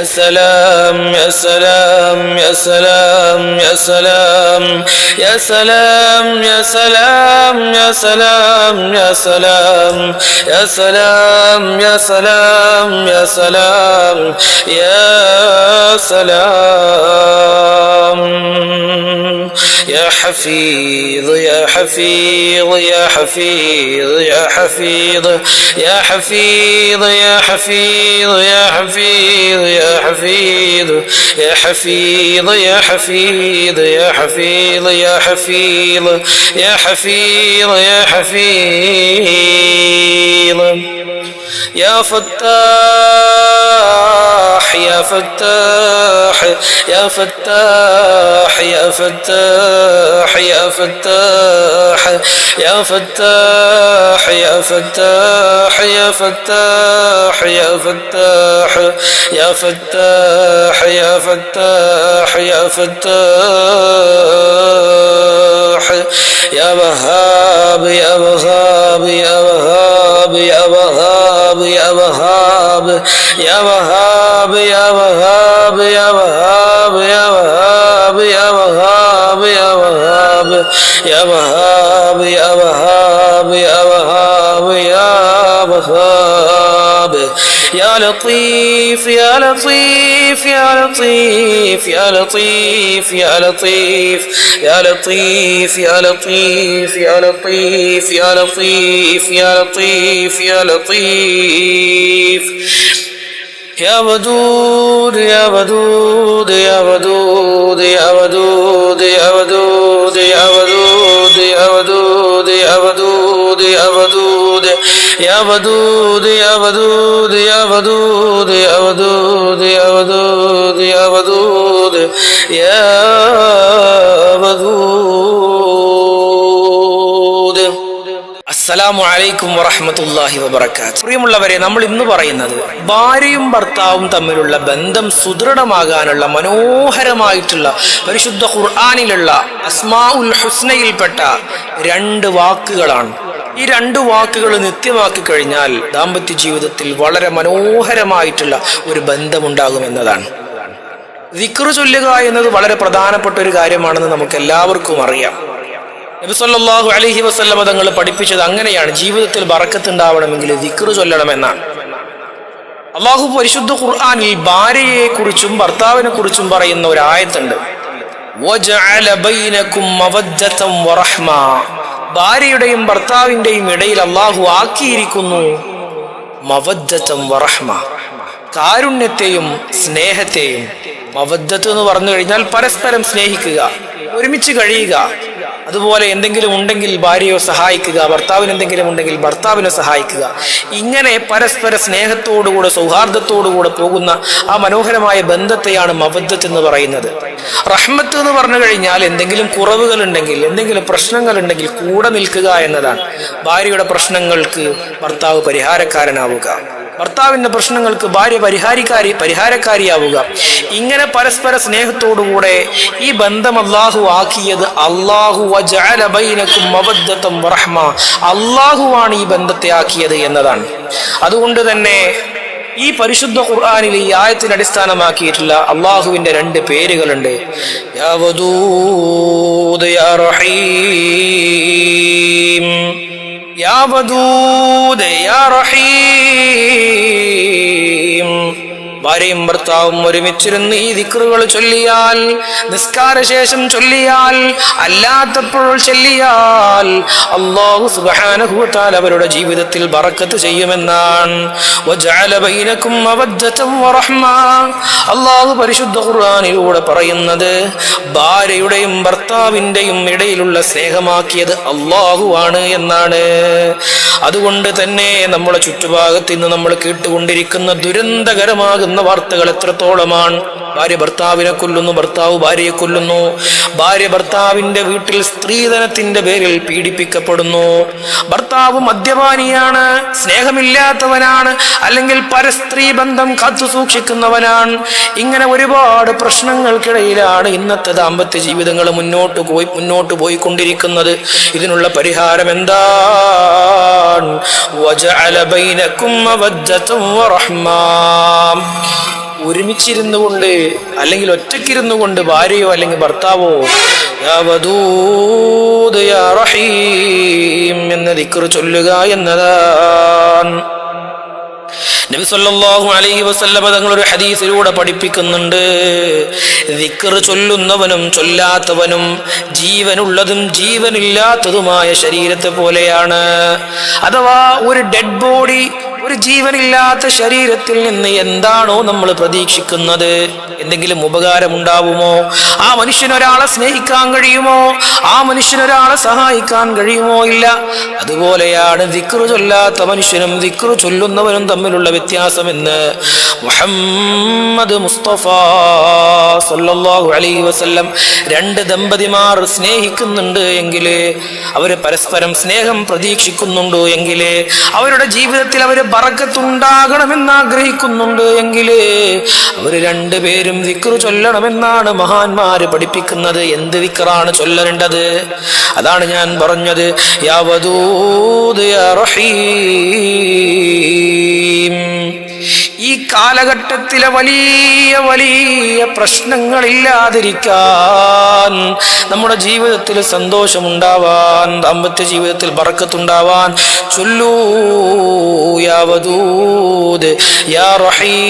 يا سلام يا سلام يا سلام يا سلام يا سلام يا سلام يا سلام يا سلام يا سلام يا سلام يا سلام يا سلام يا حفيظ يا حفيظ يا حفيظ يا حفيظ يا حفيظ يا حفيظ يا حفيظ يا حفيظ يا حفيظ يا حفيظ يا حفيظ يا حفيظ يا حفيظ يا حفيظ يا فتاح يا فتاح يا فتاح يا فتاح يا فتاح يا فتاح يا فتاح يا فتاح يا فتاح يا فتاح يا فتاح يا فتاح يا وهاب يا وهاب يا وهاب يا وهاب يا وهاب يا وهاب يا وهاب يا وهاب يا وهاب يا وهاب يا وهاب يا وهاب يا وهاب يا وهاب يا وهاب يا لطيف يا لطيف يا لطيف يا لطيف يا لطيف يا لطيف يا لطيف يا لطيف يا لطيف يا لطيف يا لطيف يا ودود يا ودود يا ودود يا ودود يا ودود يا ودود يا ودود يا ودود يا ودود يا ودود يا ودود يا ودود يا ودود يا ودود يا ودود يا ودود. അസ്സലാമു അലൈക്കും വറഹ്മത്തുള്ളാഹി വബറകാതുഹു. പ്രിയമുള്ളവരെ, നമ്മൾ ഇന്ന് പറയുന്നത് ഭാര്യയും ഭർത്താവും തമ്മിലുള്ള ബന്ധം സുദൃഢമാകാനുള്ള മനോഹരമായിട്ടുള്ള പരിശുദ്ധ ഖുർആനിലുള്ള അസ്മാഉൽ ഹുസ്നയിൽപ്പെട്ട 2 വാക്കുകളാണ്. ഈ 2 വാക്കുകൾ നിത്യമാക്കി കഴിഞ്ഞാൽ ദാമ്പത്യ ജീവിതത്തിൽ വളരെ മനോഹരമായിട്ടുള്ള ഒരു ബന്ധമുണ്ടാകുമെന്നതാണ്. ദിക്റ് ചൊല്ലുക എന്നത് വളരെ പ്രധാനപ്പെട്ട ഒരു കാര്യമാണെന്ന് നമുക്ക് എല്ലാവർക്കും അറിയാം. നബി സല്ലല്ലാഹു അലൈഹി വസല്ലം തങ്ങൾ പഠിപ്പിച്ചത് അങ്ങനെയാണ്. ജീവിതത്തിൽ ബറക്കത്ത് ഉണ്ടാവണമെങ്കിൽ ദിക്റ് ചൊല്ലണമെന്നാണ്. അല്ലാഹു പരിശുദ്ധ ഖുർആനിൽ ഭാര്യയെ കുറിച്ചും ഭർത്താവിനെ കുറിച്ചും പറയുന്ന ഒരു ആയത്തുണ്ട്. വജഅല ബൈനകും മവദ്ദതൻ വറഹ്മ. ഭാര്യയുടെയും ഭർത്താവിന്റെയും ഇടയിൽ അല്ലാഹു ആക്കിയിരിക്കുന്നു മവദ്ദതൻ വറഹ്മ, കാരുണ്യത്തെയും സ്നേഹത്തെയും. മവദ്ദത്ത് എന്ന് പറഞ്ഞു കഴിഞ്ഞാൽ പരസ്പരം സ്നേഹിക്കുക, ഒരുമിച്ച് കഴിയുക. അതുപോലെ എന്തെങ്കിലും ഉണ്ടെങ്കിൽ ഭാര്യയെ സഹായിക്കുക, ഭർത്താവിന് എന്തെങ്കിലും ഉണ്ടെങ്കിൽ ഭർത്താവിനെ സഹായിക്കുക. ഇങ്ങനെ പരസ്പര സ്നേഹത്തോടുകൂടെ സൗഹാർദ്ദത്തോടുകൂടെ പോകുന്ന ആ മനോഹരമായ ബന്ധത്തെയാണ് മവദ്ദത്ത് എന്ന് പറയുന്നത്. റഹ്മത്ത് എന്ന് പറഞ്ഞു കഴിഞ്ഞാൽ എന്തെങ്കിലും കുറവുകൾ ഉണ്ടെങ്കിൽ, എന്തെങ്കിലും പ്രശ്നങ്ങൾ ഉണ്ടെങ്കിൽ കൂടെ നിൽക്കുക എന്നതാണ്. ഭാര്യയുടെ പ്രശ്നങ്ങൾക്ക് ഭർത്താവ് പരിഹാരക്കാരനാവുക, ഭർത്താവിന്റെ പ്രശ്നങ്ങൾക്ക് ഭാര്യ പരിഹാരക്കാരിയാവുക. ഇങ്ങനെ പരസ്പര സ്നേഹത്തോടുകൂടെ ഈ ബന്ധം അല്ലാഹു ആക്കിയത്. അല്ലാഹു വജഅല ബൈനകും മവദ്ദതൻ വറഹ്മ, അല്ലാഹുവാണ് ഈ ബന്ധത്തെ ആക്കിയത് എന്നതാണ്. അതുകൊണ്ട് തന്നെ ഈ പരിശുദ്ധ ഖുർആനിൽ ഈ ആയത്തിനെ അടിസ്ഥാനമാക്കിയിട്ടുള്ള അല്ലാഹുവിന്റെ 2 പേരുകളുണ്ട്. യാ വദൂദ് യാ റഹീം, യാ വദൂദ് യാ റഹീം. ഭാര്യയും ഭർത്താവും ഒരുമിച്ചിരുന്ന് ഈ ദിക്റുകൾ ചൊല്ലിയാൽ, നിസ്കാരശേഷം ചൊല്ലിയാൽ, അല്ലാത്തപ്പോൾ ചൊല്ലിയാൽ അല്ലാഹു സുബ്ഹാനഹു വ തആല അവരുടെ ജീവിതത്തിൽ ബറക്കത്ത് ചെയ്യുമെന്നാണ്. വജഅല ബൈനകും മവദ്ദതൻ വറഹ്മ. അല്ലാഹു പരിശുദ്ധ ഖുർആനിലൂടെ പറയുന്നത് ഭാര്യയുടെയും ഭർത്താവിന്റെയും ഇടയിലുള്ള സ്നേഹമാക്കിയത് അല്ലാഹുവാണ് എന്നാണ്. അതുകൊണ്ട് തന്നെ നമ്മുടെ ചുറ്റുഭാഗത്ത് ഇന്ന് നമ്മൾ കേട്ടുകൊണ്ടിരിക്കുന്ന ദുരന്തകരമാകുന്ന വാർത്തകൾ എത്രത്തോളമാണ്. ഭാര്യ ഭർത്താവിനെ കൊല്ലുന്നു, ഭർത്താവ് ഭാര്യയെ കൊല്ലുന്നു, ഭാര്യ ഭർത്താവിന്റെ വീട്ടിൽ സ്ത്രീധനത്തിന്റെ പേരിൽ പീഡിപ്പിക്കപ്പെടുന്നു, ഭർത്താവ് മദ്യപാനിയാണ്, സ്നേഹമില്ലാത്തവനാണ്, അല്ലെങ്കിൽ പരസ്ത്രീ ബന്ധം കാത്തു സൂക്ഷിക്കുന്നവനാണ്. ഇങ്ങനെ ഒരുപാട് പ്രശ്നങ്ങൾക്കിടയിലാണ് ഇന്നത്തെ ദാമ്പത്യ ജീവിതങ്ങൾ മുന്നോട്ട് പോയിക്കൊണ്ടിരിക്കുന്നത്. ഇതിനുള്ള പരിഹാരം എന്താണ്? വജഅല ബൈനകും മവദ്ദതൻ വറഹ്മ. ഒരുമിച്ചിരുന്നു കൊണ്ട് അല്ലെങ്കിൽ ഒറ്റയ്ക്കിരുന്നു കൊണ്ട് ഭാര്യയോ അല്ലെങ്കിൽ ഭർത്താവോ യാ വദൂദ് യാ റഹീം എന്ന ദിക്ർ ചൊല്ലുക എന്നതാണ്. നബി സല്ലല്ലാഹു അലൈഹി വസല്ലം തങ്ങൾ ഒരു ഹദീസിലൂടെ പഠിപ്പിക്കുന്നുണ്ട്, ദിക്ർ ചൊല്ലുന്നവനും ചൊല്ലാത്തവനും ജീവനുള്ളതും ജീവനില്ലാത്തതുമായ ശരീരത്തെ പോലെയാണ്. അഥവാ ഒരു ഡെഡ് ബോഡി, ഒരു ജീവനില്ലാത്ത ശരീരത്തിൽ നിന്ന് എന്താണോ നമ്മൾ പ്രതീക്ഷിക്കുന്നത്, എന്തെങ്കിലും ഉപകാരമുണ്ടാവുമോ, ആ മനുഷ്യനൊരാളെ സ്നേഹിക്കാൻ കഴിയുമോ, ആ മനുഷ്യനൊരാളെ സഹായിക്കാൻ കഴിയുമോ? ഇല്ല. അതുപോലെയാണ് ദിക്ർ ചൊല്ലാത്ത മനുഷ്യനും ദിക്ർ ചൊല്ലുന്നവനും തമ്മിലുള്ള വ്യത്യാസമെന്ന് മുഹമ്മദ് മുസ്തഫ സല്ലല്ലാഹു അലൈഹി വസല്ലം. രണ്ട് ദമ്പതിമാർ സ്നേഹിക്കുന്നുണ്ട് എങ്കിൽ, അവർ പരസ്പരം സ്നേഹം പ്രതീക്ഷിക്കുന്നുണ്ട് എങ്കിൽ, അവരുടെ ജീവിതത്തിൽ അവർ ബറക്കത്തുണ്ടാകണമെന്ന് ആഗ്രഹിക്കുന്നുണ്ട് എങ്കിൽ, അവർ രണ്ടുപേരും ദിക്ർ ചൊല്ലണമെന്നാണ് മഹാന്മാര് പഠിപ്പിക്കുന്നത്. എന്ത് ദിക്റാണ് ചൊല്ലേണ്ടത്? അതാണ് ഞാൻ പറഞ്ഞത്, യാ വദൂദ് യാ റഹീം. ഈ കാലഘട്ടത്തിലെ വലിയ വലിയ പ്രശ്നങ്ങളില്ലാതിരിക്കാൻ, നമ്മുടെ ജീവിതത്തിൽ സന്തോഷമുണ്ടാവാൻ, ദാമ്പത്യ ജീവിതത്തിൽ ബറക്കത്തുണ്ടാവാൻ ചൊല്ലൂ യാ വദൂദ് യാ റഹീം.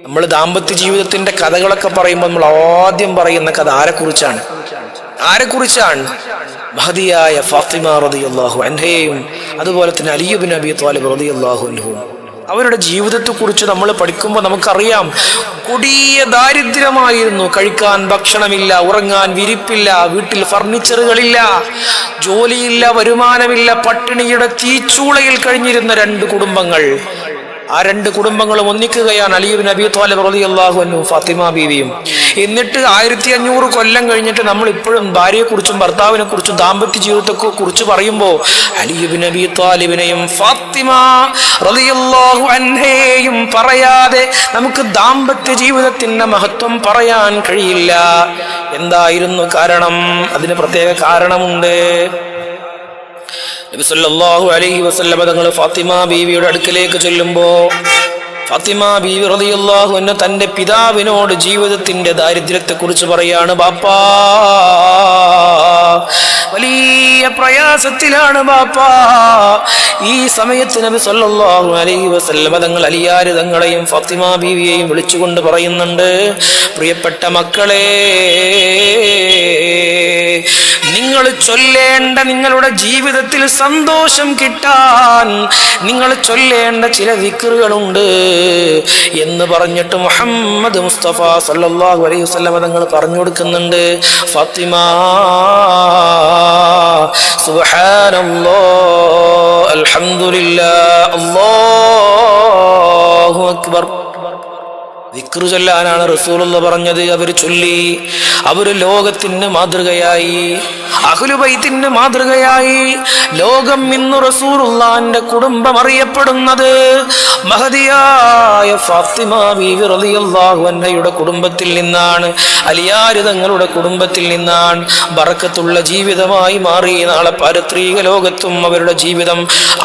നമ്മൾ ദാമ്പത്യ ജീവിതത്തിന്റെ കഥകളൊക്കെ പറയുമ്പോൾ നമ്മൾ ആദ്യം പറയുന്ന കഥ ആരെക്കുറിച്ചാണ്? മഹദിയായ ഫാത്തിമ റളിയല്ലാഹു അൻഹയും അതുപോലെ തന്നെ അലി ഇബ്നു അബീ ത്വാലിബ് റളിയല്ലാഹു അൻഹും. അവരുടെ ജീവിതത്തെക്കുറിച്ച് നമ്മൾ പഠിക്കുമ്പോൾ നമുക്കറിയാം, കൊടിയ ദാരിദ്ര്യമായിരുന്നു. കഴിക്കാൻ ഭക്ഷണമില്ല, ഉറങ്ങാൻ വിരിപ്പില്ല, വീട്ടിൽ ഫർണിച്ചറുകളില്ല, ജോലിയില്ല, വരുമാനമില്ല, പട്ടിണിയുടെ തീച്ചൂളയിൽ കഴിഞ്ഞിരുന്ന രണ്ട് കുടുംബങ്ങൾ. ആ രണ്ട് കുടുംബങ്ങളും ഒന്നിക്കുകയാണ്, അലി ഇബ്നു അബീ ത്വാലിബ് റളിയല്ലാഹു അൻഹു ഫാത്തിമ ബീവിയും. എന്നിട്ട് 1500 കൊല്ലം കഴിഞ്ഞിട്ട് നമ്മൾ ഇപ്പോഴും ഭാര്യയെക്കുറിച്ചും ഭർത്താവിനെ കുറിച്ചും ദാമ്പത്യ ജീവിതത്തെ കുറിച്ച് പറയുമ്പോൾ അലി ഇബ്നു അബീ ത്വാലിബിനെയും ഫാത്തിമ റളിയല്ലാഹു അൻഹയെയും പറയാതെ നമുക്ക് ദാമ്പത്യ ജീവിതത്തിന്റെ മഹത്വം പറയാൻ കഴിയില്ല. എന്തായിരുന്നു കാരണം? അതിന് പ്രത്യേക കാരണമുണ്ട്. നബി സല്ലല്ലാഹു അലൈഹി വസല്ലം തങ്ങൾ ഫാത്തിമ ബീവിയുടെ അടുക്കലേക്ക് ചെല്ലുമ്പോൾ ഫാത്തിമ ബീവി റളിയല്ലാഹു അൻഹ തന്റെ പിതാവിനോട് ജീവിതത്തിന്റെ ദാരിദ്ര്യത്തെ കുറിച്ച് പറയാണ്. ബാപ്പാ, വലിയ പ്രയാസത്തിലാണ് ബാപ്പാ. ഈ സമയത്ത് നബി സല്ലല്ലാഹു അലൈഹി വസല്ലം തങ്ങൾ അലിയാർ തങ്ങളെയും ഫാത്തിമ ബീവിയെയും വിളിച്ചുകൊണ്ട് പറയുന്നുണ്ട്, പ്രിയപ്പെട്ട മക്കളെ, നിങ്ങൾ ചൊല്ലേണ്ട, നിങ്ങളുടെ ജീവിതത്തിൽ സന്തോഷം കിട്ടാൻ നിങ്ങൾ ചൊല്ലേണ്ട ചില ദിക്റുകളുണ്ട് എന്ന് പറഞ്ഞിട്ട് മുഹമ്മദ് മുസ്തഫ സല്ലല്ലാഹു അലൈഹി വസല്ലം തങ്ങൾ പറഞ്ഞു കൊടുക്കുന്നുണ്ട്. ഫാത്തിമ, സുബ്ഹാനല്ലാഹ്, അൽഹംദുലില്ലാഹ്, അല്ലാഹു അക്ബർ. ദിക്ർ ചൊല്ലാനാണ് റസൂലുള്ള പറഞ്ഞത്. അവർ ചൊല്ലി. അവർ ലോകത്തിന് മാതൃകയായി, അഹ്ലു ബൈത്തിന്റെ മാതൃകയായി. ലോകം ഇന്ന് റസൂലുള്ളാഹിന്റെ കുടുംബം അറിയപ്പെടുന്നത് മഹദിയായ ഫാത്തിമ ബീവി റളിയല്ലാഹു അൻഹയുടെ കുടുംബത്തിൽ നിന്നാണ്, അലിയാർ തങ്ങളുടെ കുടുംബത്തിൽ നിന്നാണ്. ബറക്കത്തുള്ള ജീവിതമായി മാറി. നാളെ പാരത്രിക ലോകത്തും അവരുടെ ജീവിതം,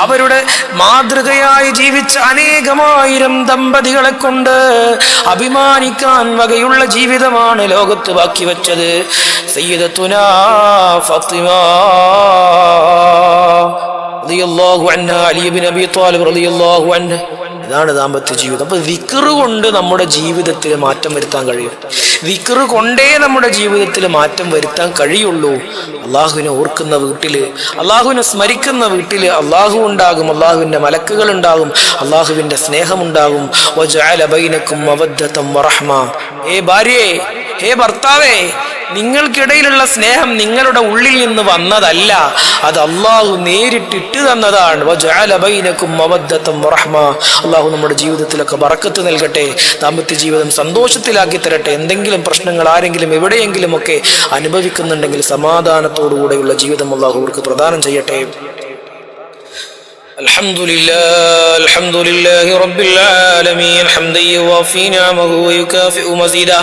അവരുടെ മാതൃകയായി ജീവിച്ച അനേകമായിരം ദമ്പതികളെ കൊണ്ട് അഭിമാനിക്കാൻ വകയുള്ള ജീവിതമാണ് ലോകത്ത് ബാക്കി വെച്ചത് സയ്യിദത്തുനാ ഫാത്തിമ റളിയല്ലാഹു അൻഹാ, അലി ഇബ്നു അബീ ത്വാലിബ് റളിയല്ലാഹു അൻഹു. ഇതാണ് ദാമ്പത്യ ജീവിതം. അപ്പൊ ദിക്ർ കൊണ്ട് നമ്മുടെ ജീവിതത്തിൽ മാറ്റം വരുത്താൻ കഴിയും. ദിക്ർ കൊണ്ടേ നമ്മുടെ ജീവിതത്തിൽ മാറ്റം വരുത്താൻ കഴിയുള്ളൂ. അള്ളാഹുവിനെ ഓർക്കുന്ന വീട്ടില്, അള്ളാഹുവിനെ സ്മരിക്കുന്ന വീട്ടില് അള്ളാഹു ഉണ്ടാകും, അള്ളാഹുവിന്റെ മലക്കുകൾ ഉണ്ടാകും, അള്ളാഹുവിന്റെ സ്നേഹമുണ്ടാകും. വജഅല ബൈനക്കും മവദ്ദതൻ വറഹ്മ. ഏ ഭാര്യയെ, ഹേ ഭർത്താവേ, നിങ്ങൾക്കിടയിലുള്ള സ്നേഹം നിങ്ങളുടെ ഉള്ളിൽ നിന്ന് വന്നതല്ല, അത് അള്ളാഹു നേരിട്ടിട്ട് തന്നതാണ്. വജഅല ബൈനക്കും മവദ്ദതൻ വറഹ്മ. അള്ളാഹു നമ്മുടെ ജീവിതത്തിലൊക്കെ ബറക്കത്ത് നൽകട്ടെ, ദാമ്പത്യ ജീവിതം സന്തോഷത്തിലാക്കി തരട്ടെ. എന്തെങ്കിലും പ്രശ്നങ്ങൾ ആരെങ്കിലും എവിടെയെങ്കിലും ഒക്കെ അനുഭവിക്കുന്നുണ്ടെങ്കിൽ സമാധാനത്തോടുകൂടെയുള്ള ജീവിതം അള്ളാഹു അവർക്ക് പ്രദാനം ചെയ്യട്ടെ. الحمد لله رب العالمين حمدا يوافي نعمه ويكافئ مزيده.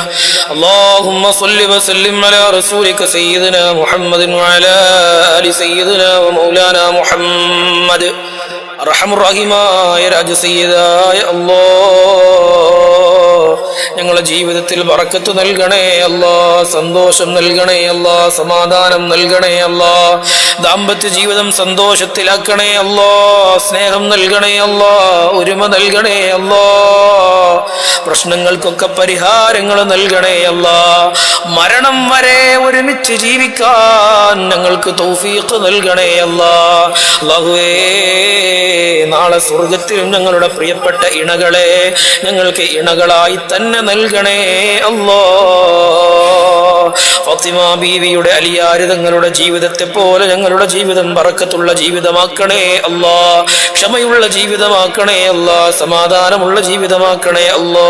اللهم صل وسلم على رسولك سيدنا محمد وعلى آل سيدنا ومولانا محمد. അർഹമുർ റഹീമായ രാജസയ്യിദായ അല്ലാഹ് ഞങ്ങളുടെ ജീവിതത്തിൽ ബറക്കത്ത് നൽകണേ അല്ലാ, സന്തോഷം നൽകണേ അല്ലാ, സമാധാനം നൽകണേ അല്ലാ, ദാമ്പത്യ ജീവിതം സന്തോഷത്തിലാക്കണേ അല്ലാ, സ്നേഹം നൽകണേ അല്ലാ, ഒരുമ നൽകണേ അല്ലാ, പ്രശ്നങ്ങൾക്കൊക്കെ പരിഹാരങ്ങൾ നൽകണേ അല്ലാ, മരണം വരെ ഒരുമിച്ച് ജീവിക്കാൻ ഞങ്ങൾക്ക് തൗഫീഖ് നൽകണേ അല്ലാ. അല്ലാഹുവേ, നാളെ സ്വർഗത്തിലും ഞങ്ങളുടെ പ്രിയപ്പെട്ട ഇണകളെ ഞങ്ങൾക്ക് ഇണകളായി തന്നെ നൽകണേ അല്ലാ. ഫാത്തിമ ബീവിയുടെ അലിയാര് തങ്ങളുടെ ജീവിതത്തെ പോലെ ഞങ്ങളുടെ ജീവിതം ബറക്കത്തുള്ള ജീവിതമാക്കണേ അല്ലാ, ക്ഷമയുള്ള ജീവിതമാക്കണേ അല്ലാ, സമാധാനമുള്ള ജീവിതമാക്കണേ അല്ലാ,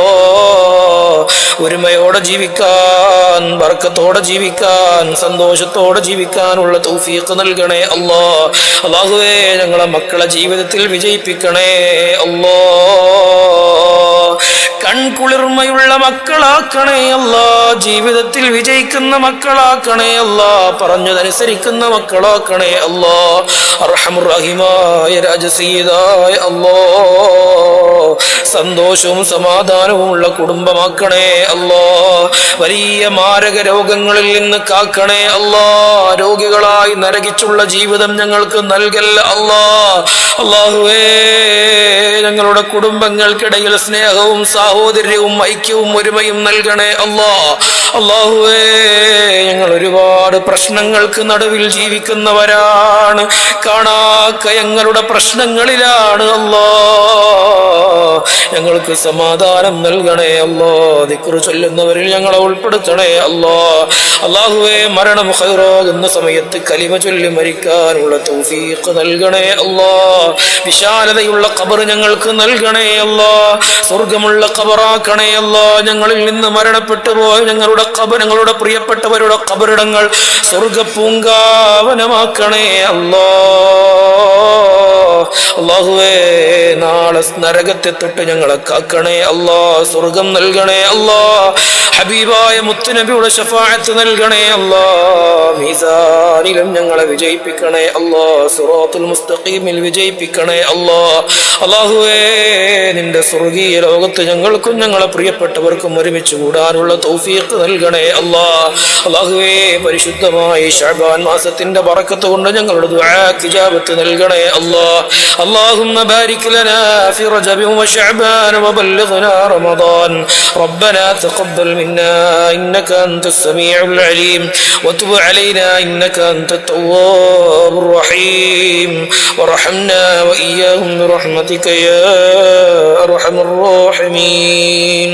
ഒരുമയോടെ ജീവിക്കാൻ, ബർക്കത്തോടെ ജീവിക്കാൻ, സന്തോഷത്തോടെ ജീവിക്കാനുള്ള തൗഫീഖ് നൽകണേ അല്ലാ. അല്ലാഹുവേ, ഞങ്ങളെ മക്കളെ ജീവിതത്തിൽ വിജയിപ്പിക്കണേ അല്ലാ, കൺകുളിർമയുള്ള മക്കളാക്കണേ അല്ലാ, ജീവിതത്തിൽ വിജയിക്കുന്ന മക്കളാക്കണേ അല്ലാ, പറഞ്ഞതനുസരിക്കുന്ന മക്കളാക്കണേ അല്ലാ. അർഹമുർ റഹീമായ രാജസയ്യിദായ അല്ലാ, സന്തോഷവും സമാധാനവും ഉള്ള കുടുംബമാക്കണേ അല്ലാ, വലിയ മാരക രോഗങ്ങളിൽ നിന്ന് കാക്കണേ അല്ലാ, രോഗികളായി നരകിച്ചുള്ള ജീവിതം ഞങ്ങൾക്ക് നൽകല്ല അല്ലാ. അല്ലാഹുവേ, ഞങ്ങളുടെ കുടുംബങ്ങൾക്കിടയിൽ സ്നേഹവും സാഹോദര്യവും ഐക്യവും ഒരുമയും നൽകണേ അല്ലാ. അല്ലാഹുവേ, ഞങ്ങൾ ഒരുപാട് പ്രശ്നങ്ങൾക്ക് നടുവിൽ ജീവിക്കുന്നവരാണ്, കാണാക്കയങ്ങളുടെ പ്രശ്നങ്ങളിലാണ് അല്ലാ. ഞങ്ങൾക്ക് സമാധാനം നൽകണേ അല്ലാ, ദിക്റ് ചൊല്ലുന്നവരിൽ ഞങ്ങളെ ഉൾപ്പെടുത്തണേ അല്ലാ. അല്ലാഹുവേ, മരണം ഖൈറാകുന്ന സമയത്ത് കലിമ ചൊല്ലി മരിക്കാനുള്ള തൗഫീഖ് നൽകണേ അല്ലാ. വിശാലതയുള്ള ഖബർ ഞങ്ങൾക്ക് നൽകണേ അല്ലാ, സ്വർഗമുള്ള ഖബറാക്കണേ അല്ലാ. ഞങ്ങളിൽ നിന്ന് മരണപ്പെട്ടു പോയ ഞങ്ങളുടെ പ്രിയപ്പെട്ടവരുടെ ഖബറിടങ്ങൾ സ്വർഗ പൂങ്കാവനമാക്കണേ അല്ലാ. അല്ലാഹുവേ, നാളെ നരകത്തെ തൊട്ട് ഞങ്ങളെ കാക്കണേ അല്ലാ, സ്വർഗം നൽകണേ അല്ലാ, ഹബീബായ മുത്തുനബിയുടെ ശഫാഅത്ത് നൽകണേ അല്ലാ, മീസാനിലും ഞങ്ങളെ വിജയിപ്പിക്കണേ അല്ലാ, സിറാത്തുൽ മുസ്തഖീമിൽ വിജയിപ്പിക്കണേ അല്ലാ. അല്ലാഹുവേ, നിന്റെ സ്വർഗീയ ലോകത്ത് ഞങ്ങൾക്കും ഞങ്ങളെ പ്രിയപ്പെട്ടവർക്കും ഒരുമിച്ച് കൂടാനുള്ള തൗഫീഖ് നൽകണേ അല്ലാ. അല്ലാഹുവേ, പരിശുദ്ധമായ ശഅബാൻ മാസത്തിന്റെ ബറക്കത്ത് കൊണ്ട് ഞങ്ങളുടെ ദുആക്ക് ഇജാബത്ത് നൽകണേ അല്ലാ. اللهم بارك لنا في رجب وشعبان وبلغنا رمضان. ربنا تقبل منا إنك أنت السميع العليم وتب علينا إنك أنت التواب الرحيم وارحمنا وإياهم برحمتك يا أرحم الراحمين.